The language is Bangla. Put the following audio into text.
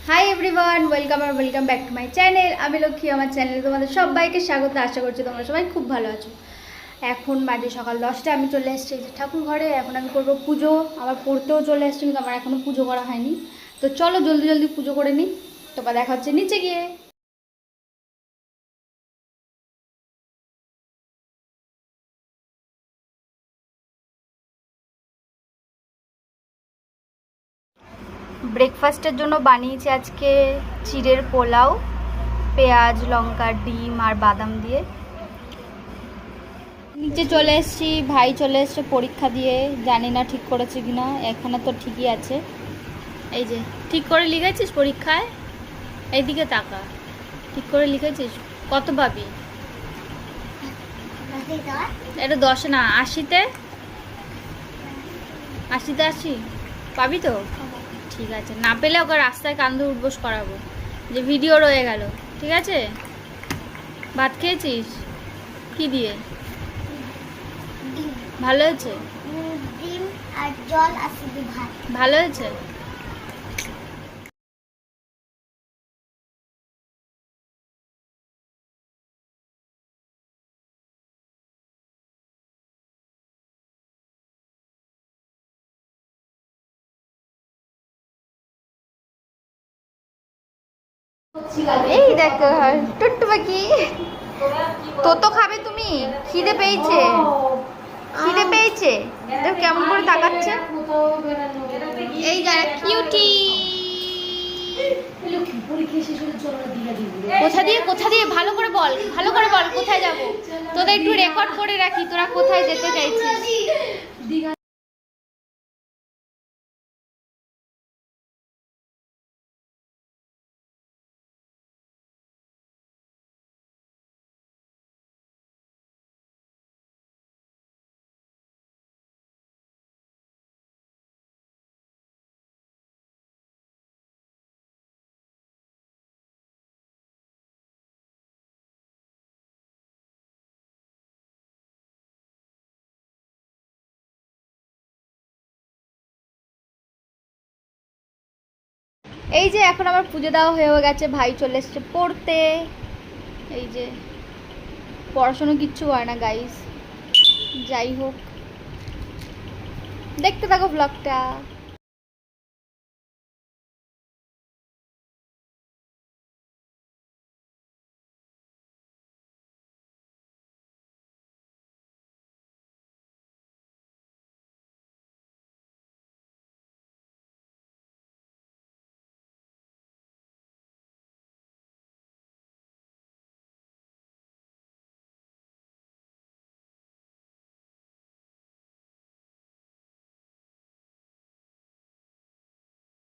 Hi everyone, welcome back to my channel. আমি লক্ষ্মী, আমার চ্যানেলে তোমাদের সবাইকে স্বাগত। আশা করছি তোমরা সবাই খুব ভালো আছো। এখন বাজে সকাল 10টা, আমি চলে এসেছি ঠাকুর ঘরে। এখন আমি করবো পুজো। আবার পড়তেও চলে এসেছি, কিন্তু আমার এখনও পুজো করা হয়নি। তো চলো জলদি জলদি পুজো করে নিই, তারপর দেখা হচ্ছে নিচে গিয়ে। ব্রেকফাস্টের জন্য বানিয়েছি আজকে চিড়ের পোলাও, পেঁয়াজ লঙ্কা ডিম আর বাদাম দিয়ে। নিচে চলে এসেছি, ভাই চলে এসছে পরীক্ষা দিয়ে, জানি না ঠিক করেছে কিনা। এখানে তো ঠিকই আছে। এই যে ঠিক করে লিখেছিস পরীক্ষায়? এইদিকে তাকা, ঠিক করে লিখেছিস? কত পাবি? এটা 10 না, 80-তে 80 পাবি তো? ঠিক আছে, না পেলে ওকে রাস্তায় কান্দে উঠবোস করাবো যে ভিডিও রয়ে গেল। ঠিক আছে? ভাত খেয়েছিস কি দিয়ে? ভালো হয়েছে? ডিম আর জল আর শুধু ভাত। ভালো হয়েছে। এই দেখো টুট্টু পাখি, তো খাবে তুমি? খিদে পেয়েছে, খিদে পেয়েছে। দেখো কেমন করে তাকাচ্ছে। এই যারা কিউটি। কোথা দিয়ে ভালো করে বল, ভালো করে বল কোথায় যাব। তোদের একটু রেকর্ড করে রাখি, তোরা কোথায় যেতে চাইছিস। এই যে এখন আমার পুজো দেওয়া হয়ে গেছে, ভাই চলে এসছে পড়তে। এই যে পড়াশোনা কিচ্ছু হয় না গাইস, যাই হোক দেখতে থাকো ব্লগটা।